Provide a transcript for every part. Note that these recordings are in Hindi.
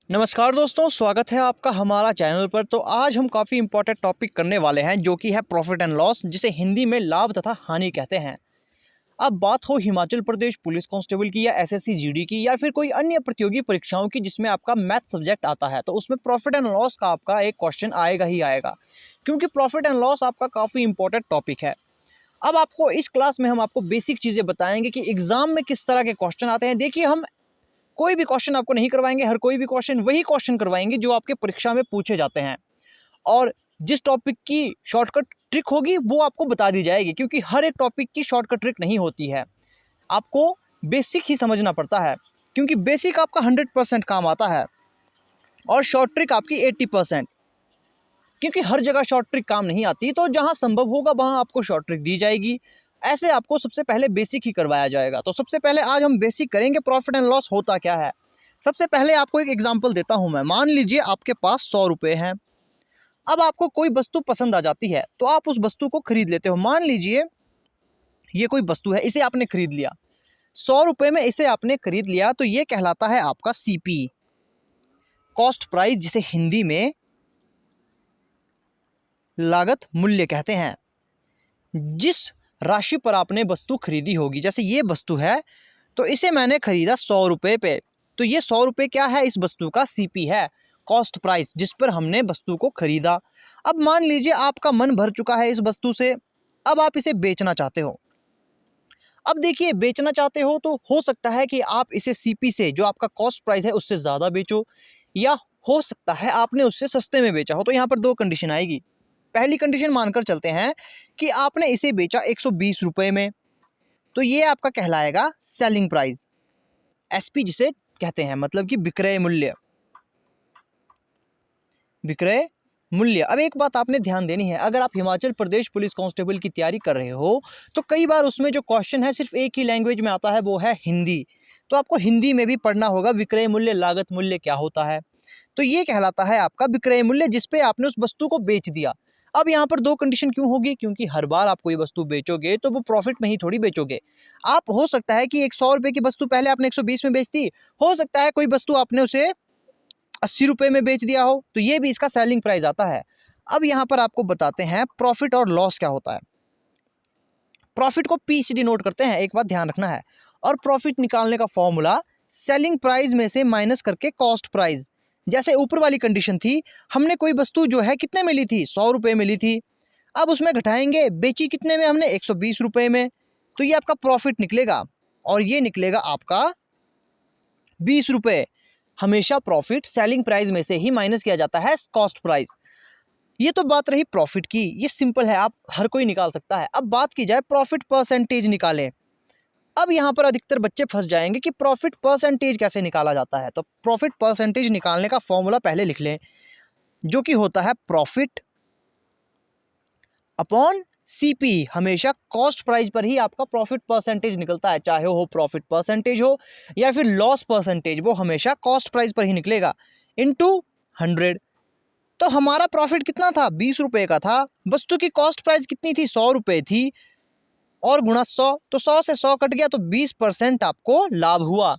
नमस्कार दोस्तों, स्वागत है आपका हमारा चैनल पर। तो आज हम काफ़ी इंपॉर्टेंट टॉपिक करने वाले हैं जो कि है प्रॉफिट एंड लॉस, जिसे हिंदी में लाभ तथा हानि कहते हैं। अब बात हो हिमाचल प्रदेश पुलिस कांस्टेबल की या एसएससी जीडी की या फिर कोई अन्य प्रतियोगी परीक्षाओं की जिसमें आपका मैथ सब्जेक्ट आता है, तो उसमें प्रॉफिट एंड लॉस का आपका एक क्वेश्चन आएगा ही आएगा, क्योंकि प्रॉफिट एंड लॉस आपका काफ़ी इंपॉर्टेंट टॉपिक है। अब आपको इस क्लास में हम आपको बेसिक चीज़ें बताएंगे कि एग्जाम में किस तरह के क्वेश्चन आते हैं। देखिए, हम कोई भी क्वेश्चन आपको नहीं करवाएंगे, हर कोई भी क्वेश्चन वही क्वेश्चन करवाएंगे जो आपके परीक्षा में पूछे जाते हैं। और जिस टॉपिक की शॉर्टकट ट्रिक होगी वो आपको बता दी जाएगी, क्योंकि हर एक टॉपिक की शॉर्टकट ट्रिक नहीं होती है। आपको बेसिक ही समझना पड़ता है, क्योंकि बेसिक आपका 100% काम आता है और शॉर्ट ट्रिक आपकी 80%। क्योंकि हर जगह शॉर्ट ट्रिक काम नहीं आती, तो जहां संभव होगा वहां आपको शॉर्ट ट्रिक दी जाएगी। ऐसे आपको सबसे पहले बेसिक ही करवाया जाएगा। तो सबसे पहले आज हम बेसिक करेंगे, प्रॉफिट एंड लॉस होता क्या है। सबसे पहले आपको एक एग्जांपल देता हूं मैं। मान लीजिए आपके पास 100 रुपये हैं। अब आपको कोई वस्तु पसंद आ जाती है तो आप उस वस्तु को खरीद लेते हो। मान लीजिए ये कोई वस्तु है, इसे आपने खरीद लिया। 100 रुपये में इसे आपने खरीद लिया, तो ये कहलाता है आपका सीपी, कॉस्ट प्राइस, जिसे हिंदी में लागत मूल्य कहते हैं। जिस राशि पर आपने वस्तु खरीदी होगी, जैसे ये वस्तु है तो इसे मैंने खरीदा 100 रुपये पे, तो ये 100 रुपये क्या है, इस वस्तु का सीपी है, कॉस्ट प्राइस, जिस पर हमने वस्तु को खरीदा। अब मान लीजिए आपका मन भर चुका है इस वस्तु से, अब आप इसे बेचना चाहते हो। अब देखिए, बेचना चाहते हो तो हो सकता है कि आप इसे सीपी से, जो आपका कॉस्ट प्राइस है, उससे ज़्यादा बेचो, या हो सकता है आपने उससे सस्ते में बेचा हो। तो यहाँ पर दो कंडीशन आएगी। पहली कंडीशन मानकर चलते हैं कि आपने इसे बेचा 120 रुपये में, तो ये आपका कहलाएगा सेलिंग प्राइस, एसपी जिसे कहते हैं, मतलब कि विक्रय मूल्य। विक्रय मूल्य। अब एक बात आपने ध्यान देनी है, अगर आप हिमाचल प्रदेश पुलिस कांस्टेबल की तैयारी कर रहे हो तो कई बार उसमें जो क्वेश्चन है सिर्फ एक ही लैंग्वेज में आता है, वो है हिंदी। तो आपको हिंदी में भी पढ़ना होगा विक्रय मूल्य, लागत मूल्य क्या होता है। तो ये कहलाता है आपका विक्रय मूल्य, जिसपे आपने उस वस्तु को बेच दिया। अब यहाँ पर दो कंडीशन क्यों होगी, क्योंकि हर बार आप कोई वस्तु बेचोगे तो वो प्रॉफिट में ही थोड़ी बेचोगे। आप, हो सकता है कि एक 100 रुपये की वस्तु पहले आपने 120 में बेच दी, हो सकता है कोई वस्तु आपने उसे 80 रुपये में बेच दिया हो, तो ये भी इसका सेलिंग प्राइस आता है। अब यहाँ पर आपको बताते हैं प्रॉफिट और लॉस क्या होता है। प्रॉफिट को पी से डिनोट करते हैं, एक बात ध्यान रखना है। और प्रॉफिट निकालने का फॉर्मूला सेलिंग प्राइस में से माइनस करके कॉस्ट प्राइस। जैसे ऊपर वाली कंडीशन थी, हमने कोई वस्तु जो है कितने में ली थी, 100 रुपये में ली थी। अब उसमें घटाएंगे, बेची कितने में हमने, 120 रुपये में, तो ये आपका प्रॉफिट निकलेगा। और ये निकलेगा आपका 20 रुपये। हमेशा प्रॉफिट सेलिंग प्राइस में से ही माइनस किया जाता है कॉस्ट प्राइस। ये तो बात रही प्रॉफिट की, ये सिंपल है, आप हर कोई निकाल सकता है। अब बात की जाए प्रॉफिट परसेंटेज निकालें। अब यहाँ पर अधिकतर बच्चे फंस जाएंगे कि प्रॉफिट परसेंटेज कैसे निकाला जाता है। तो प्रॉफिट परसेंटेज निकालने का फॉर्मूला पहले लिख लें, जो कि होता है प्रॉफिट अपॉन सीपी। हमेशा कॉस्ट प्राइस पर ही आपका प्रॉफिट परसेंटेज निकलता है, चाहे वो प्रॉफिट परसेंटेज हो या फिर लॉस परसेंटेज, वो हमेशा कॉस्ट प्राइस पर ही निकलेगा, इनटू 100। तो हमारा प्रॉफिट कितना था, 20 रुपये का था। वस्तु की कॉस्ट प्राइस कितनी थी, 100 रुपये थी, और गुणा 100, तो 100 से 100 कट गया, तो 20% आपको लाभ हुआ।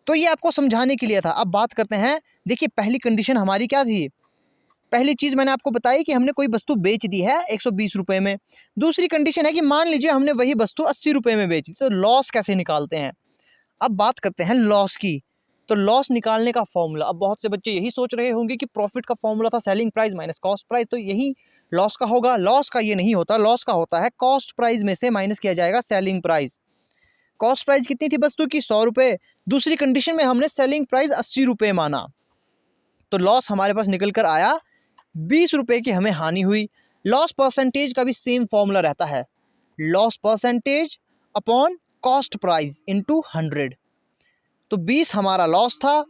तो ये आपको समझाने के लिए था। अब बात करते हैं, देखिए पहली कंडीशन हमारी क्या थी। पहली चीज़ मैंने आपको बताई कि हमने कोई वस्तु बेच दी है 120 रुपये में। दूसरी कंडीशन है कि मान लीजिए हमने वही वस्तु 80 रुपये में बेची, तो लॉस कैसे निकालते हैं। अब बात करते हैं लॉस की। तो लॉस निकालने का फॉर्मूला, अब बहुत से बच्चे यही सोच रहे होंगे कि प्रॉफिट का फॉर्मूला था selling price minus cost price, तो यही लॉस का होगा। लॉस का ये नहीं होता, लॉस का होता है कॉस्ट प्राइस में से माइनस किया जाएगा सेलिंग प्राइस। कॉस्ट प्राइस कितनी थी वस्तु की, 100 रुपये। दूसरी कंडीशन में हमने सेलिंग प्राइस 80 रुपये माना, तो लॉस हमारे पास निकल कर आया 20 रुपये की, हमें हानि हुई। लॉस परसेंटेज का भी सेम फॉर्मूला रहता है, loss percentage upon cost price into 100। तो 20 हमारा लॉस था,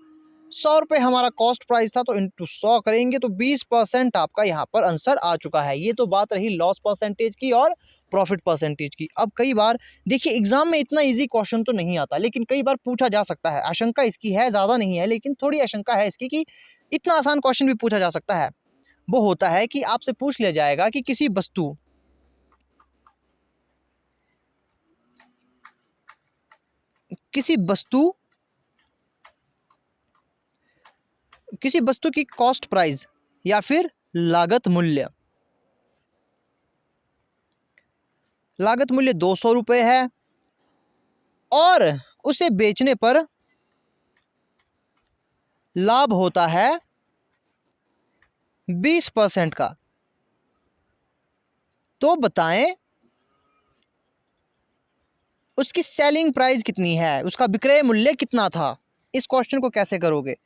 100 रुपये हमारा कॉस्ट प्राइस था, तो इंटू 100 करेंगे तो 20% आपका यहाँ पर आंसर आ चुका है। ये तो बात रही लॉस परसेंटेज की और प्रॉफिट परसेंटेज की। अब कई बार देखिए, एग्जाम में इतना इजी क्वेश्चन तो नहीं आता, लेकिन कई बार पूछा जा सकता है। आशंका इसकी है, ज़्यादा नहीं है, लेकिन थोड़ी आशंका है इसकी कि इतना आसान क्वेश्चन भी पूछा जा सकता है। वो होता है कि आपसे पूछ लिया जाएगा कि किसी वस्तु किसी वस्तु की कॉस्ट प्राइस या फिर लागत मूल्य, लागत मूल्य 200 रुपये है और उसे बेचने पर लाभ होता है 20% का, तो बताएं उसकी सेलिंग प्राइस कितनी है, उसका विक्रय मूल्य कितना था। इस क्वेश्चन को कैसे करोगे,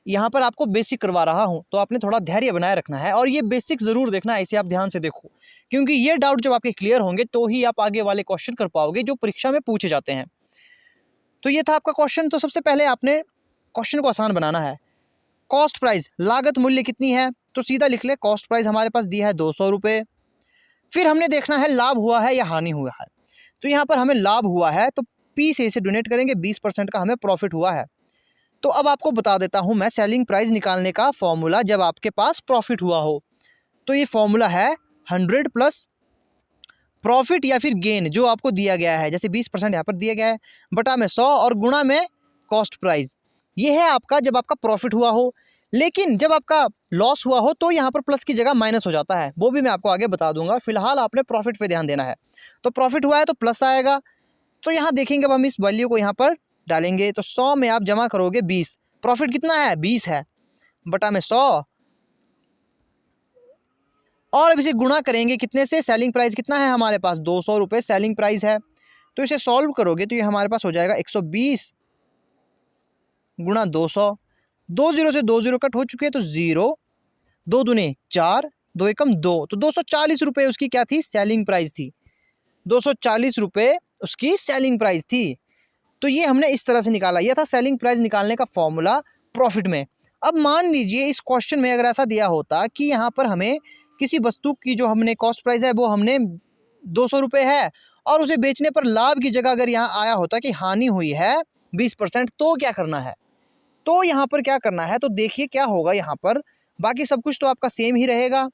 यहां पर आपको बेसिक करवा रहा हूं, तो आपने थोड़ा धैर्य बनाए रखना है और ये बेसिक जरूर देखना है, इसे आप ध्यान से देखो, क्योंकि ये डाउट जब आपके क्लियर होंगे तो ही आप आगे वाले क्वेश्चन कर पाओगे जो परीक्षा में पूछे जाते हैं। तो ये था आपका क्वेश्चन। तो सबसे पहले आपने क्वेश्चन को आसान बनाना है। कॉस्ट प्राइस, लागत मूल्य कितनी है, तो सीधा लिख ले कॉस्ट प्राइस हमारे पास दी है 200 रुपये। फिर हमने देखना है लाभ हुआ है या हानि हुआ है, तो यहाँ पर हमें लाभ हुआ है तो पी से इसे डोनेट करेंगे, 20% का हमें प्रॉफिट हुआ है। तो अब आपको बता देता हूँ मैं सेलिंग प्राइस निकालने का फॉर्मूला जब आपके पास प्रॉफिट हुआ हो। तो ये फॉर्मूला है 100 प्लस प्रॉफिट या फिर गेन जो आपको दिया गया है, जैसे 20% यहाँ पर दिया गया है, बटा में 100 और गुणा में कॉस्ट प्राइस। ये है आपका जब आपका प्रॉफिट हुआ हो। लेकिन जब आपका लॉस हुआ हो तो यहाँ पर प्लस की जगह माइनस हो जाता है, वो भी मैं आपको आगे बता दूंगा। फिलहाल आपने प्रॉफिट पे ध्यान देना है। तो प्रॉफिट हुआ है तो प्लस आएगा, तो यहाँ देखेंगे अब हम इस वैल्यू को यहाँ पर डालेंगे, तो 100 में आप जमा करोगे 20, प्रॉफिट कितना है 20 है, बटा में 100 और अब इसे गुणा करेंगे कितने से, सेलिंग प्राइस कितना है हमारे पास 200 रुपये सेलिंग प्राइस है। तो इसे सॉल्व करोगे तो ये हमारे पास हो जाएगा 120 गुणा 200, 2 जीरो से 2 जीरो कट हो चुके हैं तो 0, 2 दूने 4, 2 एकम 2, तो 240 रुपये उसकी क्या थी, सेलिंग प्राइस थी। 240 रुपये उसकी सेलिंग प्राइस थी। तो ये हमने इस तरह से निकाला, यह था सेलिंग प्राइस निकालने का फॉर्मूला प्रॉफिट में। अब मान लीजिए इस क्वेश्चन में अगर ऐसा दिया होता कि यहाँ पर हमें किसी वस्तु की जो हमने कॉस्ट प्राइस है वो हमने 200 रुपये है और उसे बेचने पर लाभ की जगह अगर यहाँ आया होता कि हानि हुई है 20%, तो क्या करना है। तो यहाँ पर क्या करना है, तो देखिए क्या होगा यहाँ पर। बाकी सब कुछ तो आपका सेम ही रहेगा,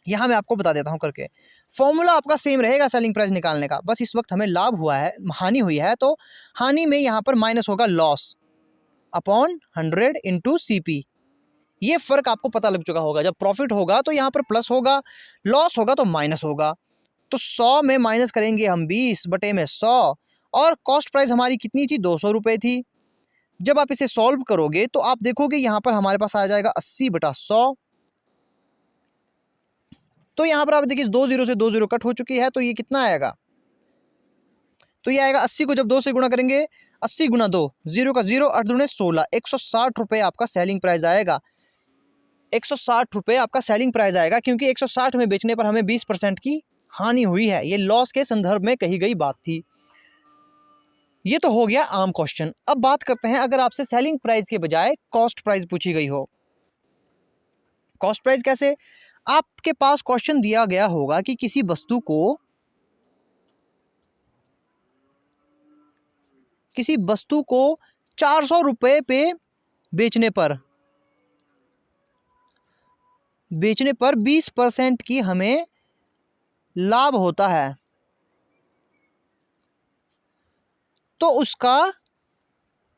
यहाँ मैं आपको बता देता हूँ करके। फॉर्मूला आपका सेम रहेगा सेलिंग प्राइस निकालने का, बस इस वक्त हमें लाभ हुआ है, हानि हुई है, तो हानि में यहाँ पर माइनस होगा लॉस अपॉन 100 इंटू CP। ये फर्क आपको पता लग चुका होगा, जब प्रॉफिट होगा तो यहाँ पर प्लस होगा, लॉस होगा तो माइनस होगा। तो 100 में माइनस करेंगे हम 20 बटे में 100 और कॉस्ट प्राइस हमारी कितनी थी, 200 रुपये थी। जब आप इसे सॉल्व करोगे तो आप देखोगे यहाँ पर हमारे पास आ जाएगा 80 बटा 100। तो यहाँ पर आप देखिए 2 जीरो से 2 जीरो कट हो चुकी है, तो ये कितना आएगा, तो ये आएगा 80 को जब 2 से गुणा करेंगे, 80 गुणा 2, 0 का 0, 8 दूने 16, 160 रुपये आपका सेलिंग प्राइस आएगा। 160 रुपये आपका सेलिंग प्राइस आएगा, क्योंकि 160 में बेचने पर हमें 20% की हानि हुई है। ये लॉस के संदर्भ में कही गई बात थी। ये तो हो गया आम क्वेश्चन। अब बात करते हैं अगर आपसे सेलिंग प्राइस के बजाय कॉस्ट प्राइस पूछी गई हो। कॉस्ट प्राइस कैसे, आपके पास क्वेश्चन दिया गया होगा कि किसी वस्तु को 400 रुपये पे बेचने पर 20% की हमें लाभ होता है, तो उसका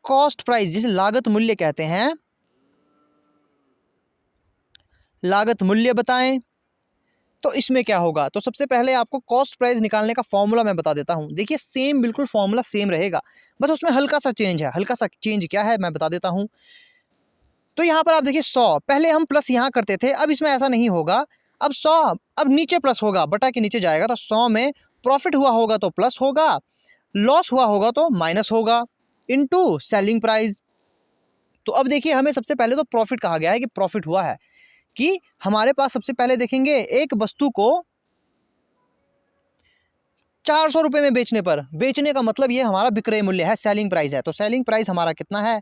कॉस्ट प्राइस जिसे लागत मूल्य कहते हैं, लागत मूल्य बताएं। तो इसमें क्या होगा, तो सबसे पहले आपको कॉस्ट प्राइस निकालने का फॉर्मूला मैं बता देता हूं। देखिए सेम, बिल्कुल फॉर्मूला सेम रहेगा, बस उसमें हल्का सा चेंज है। हल्का सा चेंज क्या है मैं बता देता हूं। तो यहां पर आप देखिए 100, पहले हम प्लस यहां करते थे, अब इसमें ऐसा नहीं होगा। अब 100 अब नीचे प्लस होगा, बटा के नीचे जाएगा, तो 100 में प्रॉफिट हुआ होगा तो प्लस होगा, लॉस हुआ होगा तो माइनस होगा, इनटू सेलिंग प्राइस। तो अब देखिए हमें सबसे पहले तो प्रॉफिट कहा गया है कि प्रॉफिट हुआ है, कि हमारे पास सबसे पहले देखेंगे एक वस्तु को 400 रुपये में बेचने पर, बेचने का मतलब ये हमारा विक्रय मूल्य है, सेलिंग प्राइस है। तो सेलिंग प्राइस हमारा कितना है,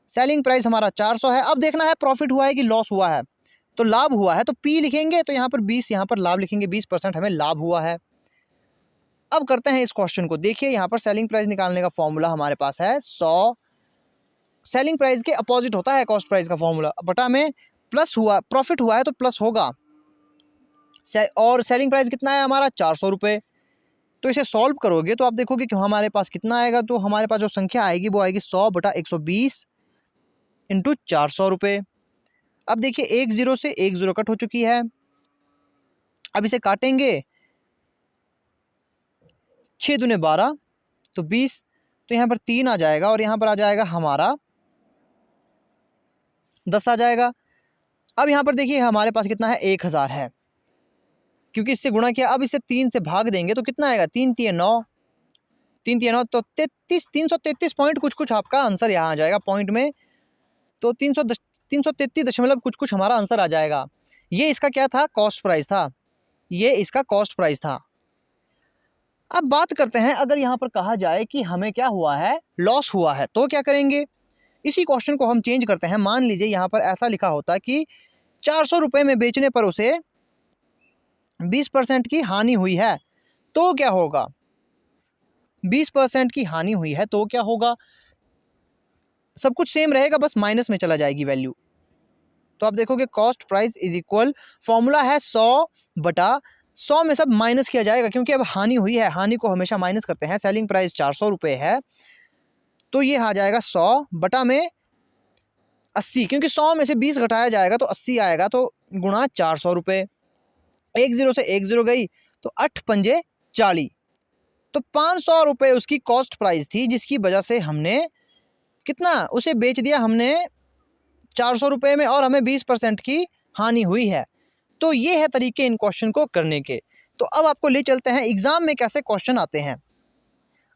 सेलिंग प्राइस हमारा 400 है। अब देखना है प्रॉफिट हुआ है कि लॉस हुआ है, तो लाभ हुआ है तो P लिखेंगे, तो यहाँ पर 20, यहाँ पर लाभ लिखेंगे, 20% हमें लाभ हुआ है। अब करते हैं इस क्वेश्चन को। देखिए यहाँ पर सेलिंग प्राइस निकालने का फॉर्मूला हमारे पास है 100, सेलिंग प्राइस के अपोजिट होता है कॉस्ट प्राइस का फॉर्मूला, बटा में प्लस हुआ, प्रॉफिट हुआ है तो प्लस होगा, और सेलिंग प्राइस कितना है हमारा 400 रुपये। तो इसे सॉल्व करोगे तो आप देखोगे कि हमारे पास कितना आएगा, तो हमारे पास जो संख्या आएगी वो आएगी 100 बटा 120 इंटू 400 रुपये। अब देखिए 1 0 से 1 0 कट हो चुकी है। अब इसे काटेंगे, 6 दूने 12 तो 20, तो यहाँ पर 3 आ जाएगा और यहाँ पर आ जाएगा हमारा 10 आ जाएगा। अब यहाँ पर देखिए हमारे पास कितना है, 1000 है, क्योंकि इससे गुणा किया। अब इसे 3 से भाग देंगे तो कितना आएगा, 3 3 9, 3 3 9 तो 333 पॉइंट कुछ कुछ आपका आंसर यहाँ आ जाएगा पॉइंट में। तो 333 दशमलव कुछ कुछ हमारा आंसर आ जाएगा। ये इसका क्या था, कॉस्ट प्राइस था, ये इसका कॉस्ट प्राइस था। अब बात करते हैं, अगर यहाँ पर कहा जाए कि हमें क्या हुआ है, लॉस हुआ है, तो क्या करेंगे। इसी क्वेश्चन को हम चेंज करते हैं। मान लीजिए यहाँ पर ऐसा लिखा होता कि 400 रुपये में बेचने पर उसे 20% की हानि हुई है, तो क्या होगा। 20% की हानि हुई है तो क्या होगा, सब कुछ सेम रहेगा, बस माइनस में चला जाएगी वैल्यू। तो आप देखोगे cost price is equal, formula है 100/100 में सब माइनस किया जाएगा, क्योंकि अब हानि हुई है, हानि को हमेशा माइनस करते हैं। सेलिंग प्राइस 400 रुपये है, तो ये आ जाएगा 100/80, क्योंकि 100 में से 20 घटाया जाएगा तो 80 आएगा, तो गुणा 400 रुपये। 1 0 से 1 0 गई तो 8 पंजे 40, तो 500 रुपये उसकी कॉस्ट प्राइस थी, जिसकी वजह से हमने कितना उसे बेच दिया हमने 400 रुपये में, और हमें 20% की हानि हुई है। तो ये है तरीके इन क्वेश्चन को करने के। तो अब आपको ले चलते हैं एग्जाम में कैसे क्वेश्चन आते हैं।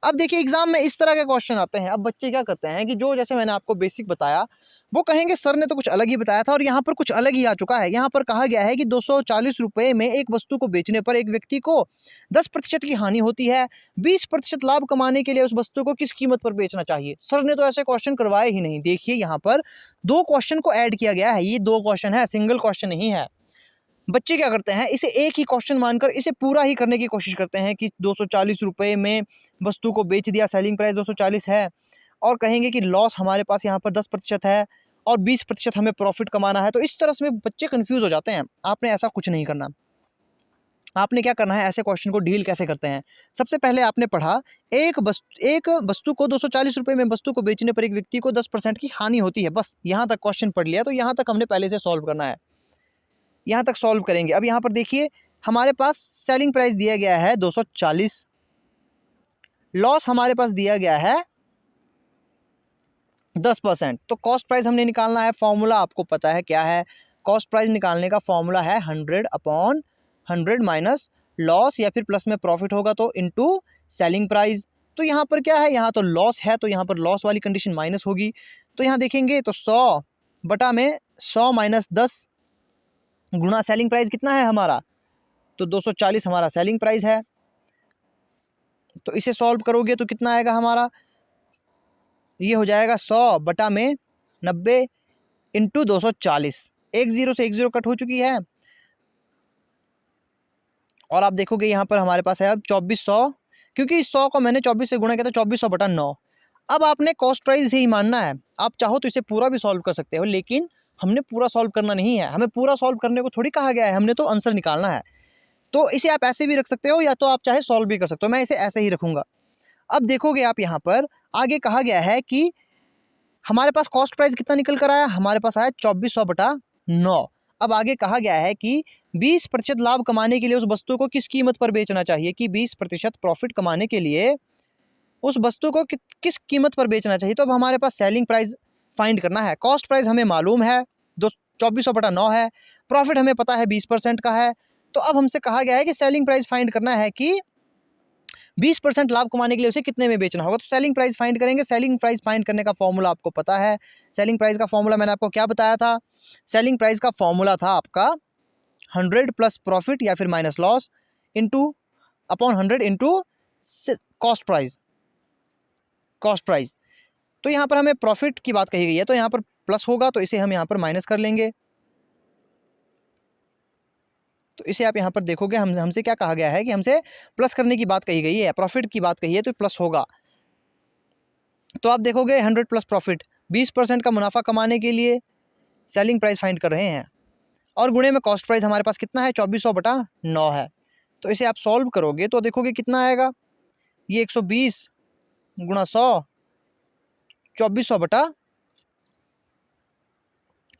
अब देखिए एग्जाम में इस तरह के क्वेश्चन आते हैं। अब बच्चे क्या करते हैं कि जो जैसे मैंने आपको बेसिक बताया, वो कहेंगे सर ने तो कुछ अलग ही बताया था और यहाँ पर कुछ अलग ही आ चुका है। यहाँ पर कहा गया है कि 240 रुपये में एक वस्तु को बेचने पर एक व्यक्ति को 10% की हानि होती है, 20% लाभ कमाने के लिए उस वस्तु को किस कीमत पर बेचना चाहिए। सर ने तो ऐसे क्वेश्चन करवाए ही नहीं। देखिए यहाँ पर 2 क्वेश्चन को ऐड किया गया है, ये 2 क्वेश्चन है, सिंगल क्वेश्चन नहीं है। बच्चे क्या करते हैं, इसे एक ही क्वेश्चन मानकर इसे पूरा ही करने की कोशिश करते हैं कि 240 रुपये में वस्तु को बेच दिया, सेलिंग प्राइस 240 है, और कहेंगे कि लॉस हमारे पास यहाँ पर 10% है और 20% हमें प्रॉफिट कमाना है। तो इस तरह से बच्चे कंफ्यूज हो जाते हैं। आपने ऐसा कुछ नहीं करना। आपने क्या करना है, ऐसे क्वेश्चन को डील कैसे करते हैं। सबसे पहले आपने पढ़ा एक वस्तु को 240 रुपये में वस्तु को बेचने पर एक व्यक्ति को 10% की हानि होती है, बस यहाँ तक क्वेश्चन पढ़ लिया। तो यहाँ तक हमने पहले से सॉल्व करना है, यहाँ तक सॉल्व करेंगे। अब यहाँ पर देखिए हमारे पास सेलिंग प्राइस दिया गया है 240, लॉस हमारे पास दिया गया है 10%। तो कॉस्ट प्राइस हमने निकालना है। फॉर्मूला आपको पता है क्या है, कॉस्ट प्राइस निकालने का फॉर्मूला है 100/100 माइनस लॉस, या फिर प्लस में प्रॉफिट होगा तो इनटू सेलिंग प्राइस। तो यहाँ पर क्या है, यहाँ तो लॉस है, तो यहाँ पर लॉस वाली कंडीशन माइनस होगी। तो यहाँ देखेंगे तो 100 माइनस 10 गुणा सेलिंग प्राइस कितना है हमारा, तो 240 हमारा सेलिंग प्राइस है। तो इसे सॉल्व करोगे तो कितना आएगा हमारा, ये हो जाएगा 100/90 इंटू 240। 1 0 से 1 0 कट हो चुकी है, और आप देखोगे यहाँ पर हमारे पास है अब 2400, क्योंकि इस 100 को मैंने 24 से गुणा किया तो 2400/9। अब आपने कॉस्ट प्राइस ही मानना है। आप चाहो तो इसे पूरा भी सॉल्व कर सकते हो, लेकिन हमने पूरा सॉल्व करना नहीं है। हमें पूरा सॉल्व करने को थोड़ी कहा गया है, हमने तो आंसर निकालना है। तो इसे आप ऐसे भी रख सकते हो, या तो आप चाहे सॉल्व भी कर सकते हो। मैं इसे ऐसे ही रखूँगा। अब देखोगे आप यहाँ पर आगे कहा गया है कि हमारे पास कॉस्ट प्राइस कितना निकल कर आया, हमारे पास आया 2400/9। अब आगे कहा गया है कि 20% लाभ कमाने के लिए उस वस्तु को किस कीमत पर बेचना चाहिए, कि 20% प्रॉफिट कमाने के लिए उस वस्तु को किस कीमत पर बेचना चाहिए। तो अब हमारे पास सेलिंग प्राइस फाइंड करना है। कॉस्ट प्राइस हमें मालूम है 2400/9 है, प्रॉफिट हमें पता है 20% का है। तो अब हमसे कहा गया है कि सेलिंग प्राइस फाइंड करना है कि 20% लाभ कमाने के लिए उसे कितने में बेचना होगा। तो सेलिंग प्राइस फाइंड करेंगे। सेलिंग प्राइस फाइंड करने का फॉर्मूला आपको पता है। सेलिंग प्राइस का फॉर्मूला मैंने आपको क्या बताया था, सेलिंग प्राइस का फॉर्मूला था आपका 100 प्लस प्रॉफिट या फिर minus loss into upon 100 into cost price. तो यहाँ पर हमें प्रॉफिट की बात कही गई है, तो यहाँ पर प्लस होगा, तो इसे हम यहाँ पर माइनस कर लेंगे। तो इसे आप यहाँ पर देखोगे हमसे क्या कहा गया है कि हमसे प्लस करने की बात कही गई है, प्रॉफिट की बात कही है, तो प्लस होगा। तो आप देखोगे 100 प्लस प्रॉफिट, 20% का मुनाफा कमाने के लिए सेलिंग प्राइस फाइंड कर रहे हैं, और गुणे में कॉस्ट प्राइस हमारे पास कितना है 2400/9 है। तो इसे आप सॉल्व करोगे तो देखोगे कितना आएगा, ये 120 गुणा 100 2400/9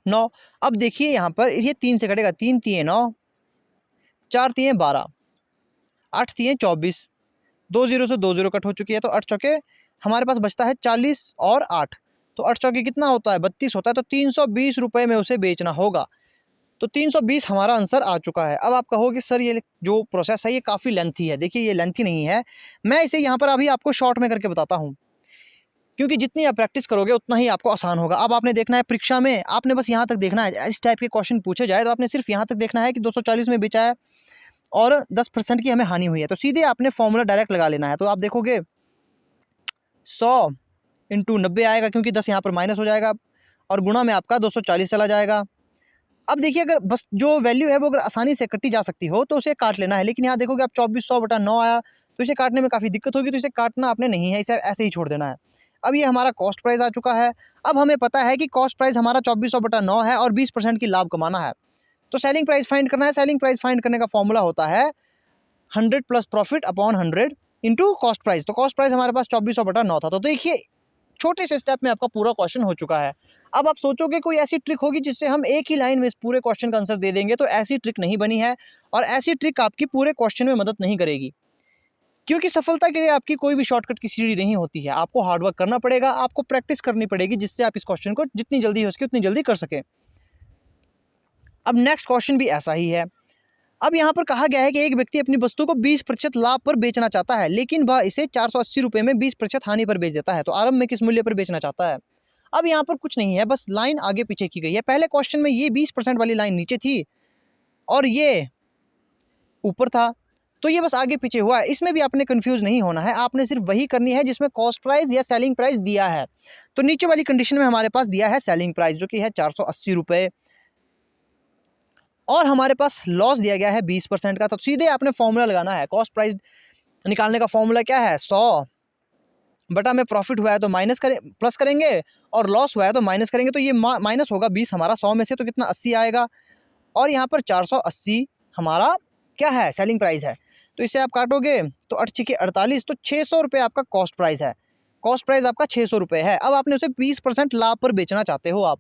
9। अब देखिए यहाँ पर ये 3 से कटेगा, 3 तिये 9, 4 तिये 12, 8 तिये 24, 2 जीरो से 2 जीरो कट हो चुकी है, तो 8 चौके हमारे पास बचता है 40 और 8, तो 8 चौके कितना होता है 32 होता है, तो 320 रुपये में उसे बेचना होगा। तो 320 हमारा आंसर आ चुका है। अब आप कहोगे सर ये जो प्रोसेस है ये काफ़ी लेंथी है। देखिए ये लेंथी नहीं है, मैं इसे यहाँ पर अभी आपको शॉर्ट में करके बताता हूँ, क्योंकि जितनी आप प्रैक्टिस करोगे उतना ही आपको आसान होगा। अब आपने देखना है परीक्षा में, आपने बस यहाँ तक देखना है, इस टाइप के क्वेश्चन पूछे जाए तो आपने सिर्फ यहाँ तक देखना है कि 240 में बेचा है और 10% की हमें हानि हुई है, तो सीधे आपने फॉर्मूला डायरेक्ट लगा लेना है। तो आप देखोगे 100 इंटू 90 आएगा, क्योंकि 10 यहाँ पर माइनस हो जाएगा और गुणा में आपका 240 चला जाएगा। अब देखिए अगर बस जो वैल्यू है वो अगर आसानी से कटी जा सकती हो तो उसे काट लेना है, लेकिन यहाँ देखोगे आप 2400/9 आया, तो इसे काटने में काफ़ी दिक्कत होगी, तो इसे काटना आपने नहीं है, इसे ऐसे ही छोड़ देना है। अब ये हमारा कॉस्ट प्राइस आ चुका है। अब हमें पता है कि कॉस्ट प्राइस हमारा 2400/9 है और 20% की लाभ कमाना है, तो सेलिंग प्राइस फाइंड करना है। सेलिंग प्राइस फाइंड करने का फॉर्मूला होता है 100 plus profit upon 100 into cost price. तो कॉस्ट प्राइस हमारे पास 2400/9 था। तो देखिए छोटे से स्टेप में आपका पूरा क्वेश्चन हो चुका है। अब आप सोचोगे कोई ऐसी ट्रिक होगी जिससे हम एक ही लाइन में इस पूरे क्वेश्चन का आंसर दे देंगे, तो ऐसी ट्रिक नहीं बनी है और ऐसी ट्रिक आपकी पूरे क्वेश्चन में मदद नहीं करेगी, क्योंकि सफलता के लिए आपकी कोई भी शॉर्टकट की सीढ़ी नहीं होती है। आपको हार्डवर्क करना पड़ेगा, आपको प्रैक्टिस करनी पड़ेगी, जिससे आप इस क्वेश्चन को जितनी जल्दी हो सके उतनी जल्दी कर सकें। अब नेक्स्ट क्वेश्चन भी ऐसा ही है। अब यहाँ पर कहा गया है कि एक व्यक्ति अपनी वस्तु को 20% लाभ पर बेचना चाहता है, लेकिन वह इसे 480 रुपये में 20% हानि पर बेच देता है, तो आरंभ में किस मूल्य पर बेचना चाहता है। अब यहाँ पर कुछ नहीं है, बस लाइन आगे पीछे की गई है। पहले क्वेश्चन में ये 20% वाली लाइन नीचे थी और ये ऊपर था, तो ये बस आगे पीछे हुआ है। इसमें भी आपने कंफ्यूज नहीं होना है, आपने सिर्फ वही करनी है जिसमें कॉस्ट प्राइस या सेलिंग प्राइस दिया है। तो नीचे वाली कंडीशन में हमारे पास दिया है सेलिंग प्राइस, जो कि है 480 रुपये, और हमारे पास लॉस दिया गया है 20% का। तो सीधे आपने फॉर्मूला लगाना है। कॉस्ट प्राइस निकालने का फॉर्मूला क्या है, 100 बटा में प्रॉफिट हुआ है तो माइनस करें, प्लस करेंगे, और लॉस हुआ है तो माइनस करेंगे। तो ये माइनस होगा 20 हमारा 100 में से, तो कितना 80 आएगा, और यहाँ पर 480 हमारा क्या है, सेलिंग प्राइस है। तो इसे आप काटोगे तो 8 छक्के 48, तो 600 रुपये आपका कॉस्ट प्राइस है। कॉस्ट प्राइस आपका 600 रुपये है। अब आपने उसे 20% लाभ पर बेचना चाहते हो, आप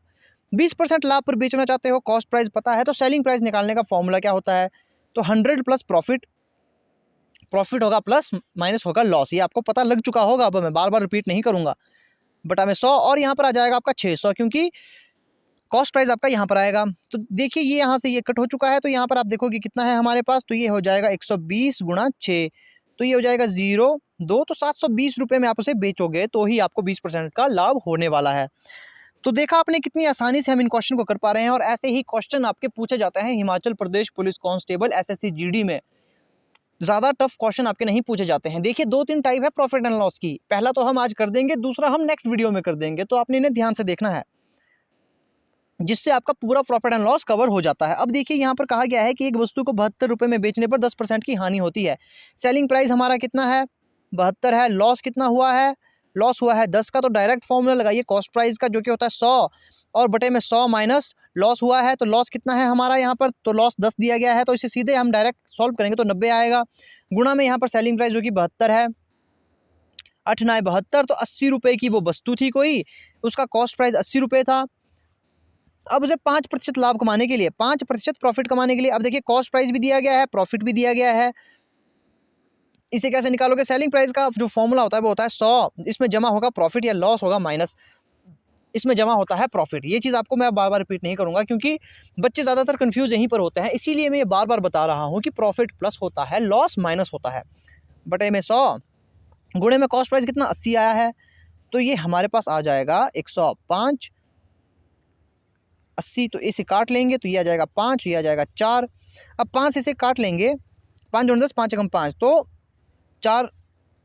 20% लाभ पर बेचना चाहते हो, कॉस्ट प्राइस पता है, तो सेलिंग प्राइस निकालने का फॉर्मूला क्या होता है, तो 100 प्लस प्रॉफिट, प्रॉफिट होगा प्लस माइनस होगा लॉस। ये आपको पता लग चुका होगा, अब मैं बार बार रिपीट नहीं करूंगा। बटा में 100, और यहाँ पर आ जाएगा आपका 600, क्योंकि कॉस्ट प्राइस आपका यहाँ पर आएगा। तो देखिए ये यहाँ से ये कट हो चुका है, तो यहाँ पर आप देखोगे कितना है हमारे पास, तो ये हो जाएगा 120 गुणा 6, तो ये हो जाएगा 0.2, तो 720 रुपये में आप उसे बेचोगे तो ही आपको 20% का लाभ होने वाला है। तो देखा आपने कितनी आसानी से हम इन क्वेश्चन को कर पा रहे हैं, और ऐसे ही क्वेश्चन आपके पूछे जाते हैं Himachal Pradesh police constable SSC GD में। ज़्यादा टफ क्वेश्चन आपके नहीं पूछे जाते हैं। देखिए 2-3 टाइप है प्रॉफिट एंड लॉस की, पहला तो हम आज कर देंगे, दूसरा हम नेक्स्ट वीडियो में कर देंगे, तो आपने इन्हें ध्यान से देखना है, जिससे आपका पूरा प्रॉफिट एंड लॉस कवर हो जाता है। अब देखिए यहाँ पर कहा गया है कि एक वस्तु को 72 रुपये में बेचने पर 10% की हानि होती है। सेलिंग प्राइस हमारा कितना है, 72 है, लॉस कितना हुआ है, लॉस हुआ है 10 का, तो डायरेक्ट फॉर्मूला लगाइए कॉस्ट प्राइस का, जो कि होता है 100 और बटे में 100 माइनस लॉस हुआ है, तो लॉस कितना है हमारा यहाँ पर, तो लॉस 10 दिया गया है, तो इसे सीधे हम डायरेक्ट सॉल्व करेंगे तो 90 आएगा, गुणा में यहाँ पर सेलिंग प्राइस जो कि 72 है, 8 9 72, तो 80 रुपये की वो वस्तु थी कोई, उसका कॉस्ट प्राइस 80 रुपये था। अब उसे 5% लाभ कमाने के लिए, 5% प्रॉफिट कमाने के लिए, अब देखिए कॉस्ट प्राइस भी दिया गया है, प्रॉफिट भी दिया गया है, इसे कैसे निकालोगे, सेलिंग प्राइस का जो फॉर्मूला होता है वो होता है 100, इसमें जमा होगा प्रॉफिट या लॉस होगा माइनस, इसमें जमा होता है प्रॉफिट। ये चीज़ आपको मैं बार बार रिपीट नहीं करूंगा, क्योंकि बच्चे ज़्यादातर कंफ्यूज यहीं पर होते हैं, इसीलिए मैं ये बार बार बता रहा हूँ कि प्रॉफिट प्लस होता है, लॉस माइनस होता है। बटे में 100 गुणे में कॉस्ट प्राइस कितना 80 आया है, तो ये हमारे पास आ जाएगा 105, 80, तो इसे काट लेंगे तो ये आ जाएगा 5, ये आ जाएगा 4। अब 5 इसे काट लेंगे, 5 × 10 5 एकम 5, तो 4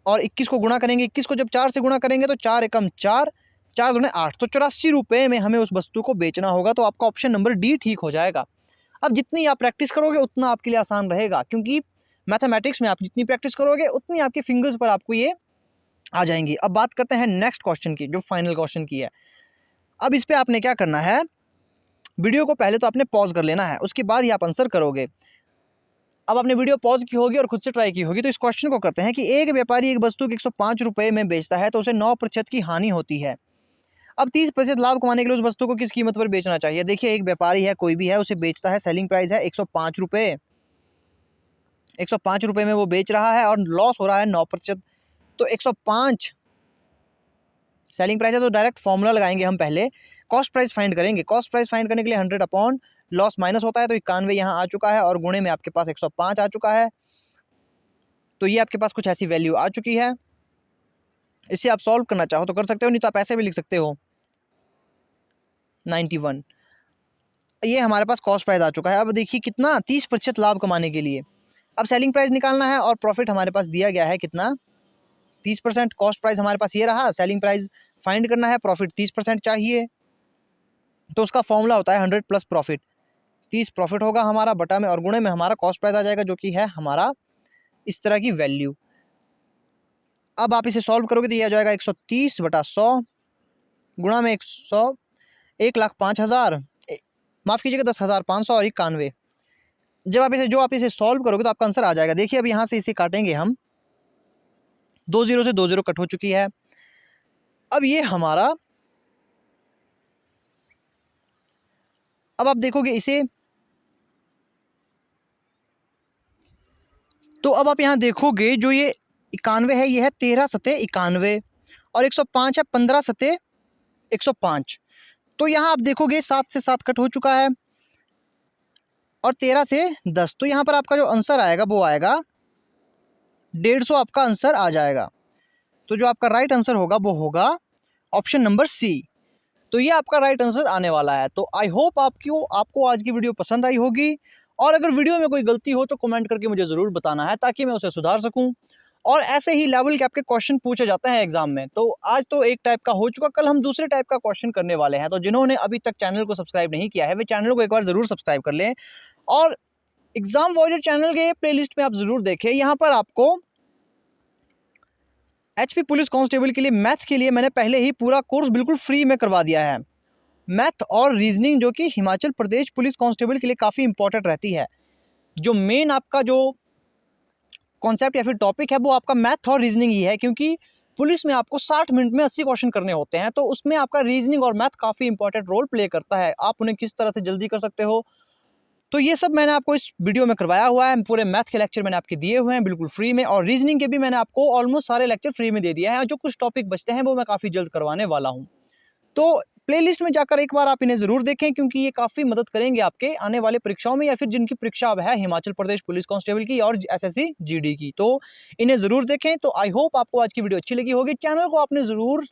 और 21 को गुणा करेंगे, 21 को जब 4 से गुणा करेंगे तो 4 एकम 4, 4 दूने 8, तो 84 रुपये में हमें उस वस्तु को बेचना होगा। तो आपका ऑप्शन नंबर डी ठीक हो जाएगा। अब जितनी आप प्रैक्टिस करोगे उतना आपके लिए आसान रहेगा, क्योंकि मैथमेटिक्स में आप जितनी प्रैक्टिस करोगे उतनी आपके फिंगर्स पर आपको ये आ जाएंगी। अब बात करते हैं नेक्स्ट क्वेश्चन की, जो फाइनल क्वेश्चन की है। अब इस पर आपने क्या करना है, वीडियो को पहले तो आपने पॉज कर लेना है, उसके बाद ही आप आंसर करोगे। अब आपने वीडियो पॉज की होगी और खुद से ट्राई की होगी। तो इस क्वेश्चन को करते हैं कि एक व्यापारी एक वस्तु को 105 रुपये में बेचता है, तो उसे 9% की हानि होती है। अब 30% लाभ कमाने के लिए उस वस्तु को किस कीमत पर बेचना चाहिए। देखिए एक व्यापारी है, कोई भी है, उसे बेचता है, सेलिंग प्राइस है 105 रुपये, 105 रुपये में वो बेच रहा है और लॉस हो रहा है 9%। तो 105 सेलिंग प्राइस है, तो डायरेक्ट फॉर्मूला लगाएंगे हम, पहले कॉस्ट प्राइस फाइंड करेंगे। कॉस्ट प्राइस फाइंड करने के लिए 100 अपॉन लॉस माइनस होता है, तो 91 यहाँ आ चुका है और गुणे में आपके पास 105 आ चुका है। तो ये आपके पास कुछ ऐसी वैल्यू आ चुकी है। इसे आप सॉल्व करना चाहो तो कर सकते हो, नहीं तो आप ऐसे भी लिख सकते हो 91। ये हमारे पास कॉस्ट प्राइस आ चुका है। अब देखिए कितना, 30% लाभ कमाने के लिए अब सेलिंग प्राइस निकालना है और प्रॉफिट हमारे पास दिया गया है कितना, 30%। कॉस्ट प्राइस हमारे पास ये रहा, सेलिंग प्राइस फाइंड करना है, प्रॉफिट 30% चाहिए, तो उसका फॉर्मूला होता है 100 प्लस प्रॉफिट। 30 प्रॉफिट होगा हमारा, बटा में और गुणे में हमारा कॉस्ट प्राइस आ जाएगा, जो कि है हमारा इस तरह की वैल्यू। अब आप इसे सॉल्व करोगे तो ये आ जाएगा 130 बटा 100 गुणा में 100, 1,05,000, माफ़ कीजिएगा 10,500 और 91। जब आप इसे सॉल्व करोगे तो आपका आंसर आ जाएगा। देखिए अब यहाँ से इसे काटेंगे हम, 2 जीरो से 2 जीरो कट हो चुकी है। अब ये हमारा, अब आप देखोगे इसे, तो अब आप यहाँ देखोगे जो ये 91 है, ये है 13 सते 91 और 105 है 15 सते 105। तो यहाँ आप देखोगे 7 से 7 कट हो चुका है और 13 से 10, तो यहाँ पर आपका जो आंसर आएगा वो आएगा 150, आपका आंसर आ जाएगा। तो जो आपका राइट आंसर होगा वो होगा ऑप्शन नंबर सी। तो ये आपका राइट आंसर आने वाला है। तो आई होप आपको आज की वीडियो पसंद आई होगी, और अगर वीडियो में कोई गलती हो तो कमेंट करके मुझे ज़रूर बताना है ताकि मैं उसे सुधार सकूं। और ऐसे ही लेवल के आपके क्वेश्चन पूछे जाते हैं एग्जाम में। तो आज तो एक टाइप का हो चुका, कल हम दूसरे टाइप का क्वेश्चन करने वाले हैं। तो जिन्होंने अभी तक चैनल को सब्सक्राइब नहीं किया है वे चैनल को एक बार ज़रूर सब्सक्राइब कर लें, और एग्जाम वॉरियर चैनल के प्लेलिस्ट में आप ज़रूर देखें। यहाँ पर आपको HP पुलिस कांस्टेबल के लिए मैथ के लिए मैंने पहले ही पूरा कोर्स बिल्कुल फ्री में करवा दिया है। मैथ और रीजनिंग, जो कि हिमाचल प्रदेश पुलिस कांस्टेबल के लिए काफ़ी इंपॉर्टेंट रहती है। जो मेन आपका जो कॉन्सेप्ट या फिर टॉपिक है वो आपका मैथ और रीजनिंग ही है, क्योंकि पुलिस में आपको 60 मिनट में 80 क्वेश्चन करने होते हैं। तो उसमें आपका रीजनिंग और मैथ काफ़ी इंपॉर्टेंट रोल प्ले करता है। आप उन्हें किस तरह से जल्दी कर सकते हो, तो ये सब मैंने आपको इस वीडियो में करवाया हुआ है। पूरे मैथ के लेक्चर मैंने आपके दिए हुए हैं बिल्कुल फ्री में, और रीजनिंग के भी मैंने आपको ऑलमोस्ट सारे लेक्चर फ्री में दे दिया है। जो कुछ टॉपिक बचते हैं वो मैं काफ़ी जल्द करवाने वाला हूँ। तो प्लेलिस्ट में जाकर एक बार आप इन्हें ज़रूर देखें, क्योंकि ये काफ़ी मदद करेंगे आपके आने वाले परीक्षाओं में, या फिर जिनकी परीक्षा अब है हिमाचल प्रदेश पुलिस कांस्टेबल की और SSC GD की। तो इन्हें ज़रूर देखें। तो आई होप आपको आज की वीडियो अच्छी लगी होगी। चैनल को आपने ज़रूर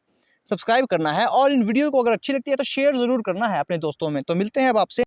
सब्सक्राइब करना है, और इन वीडियो को अगर अच्छी लगती है तो शेयर ज़रूर करना है अपने दोस्तों में। तो मिलते हैं अब आपसे।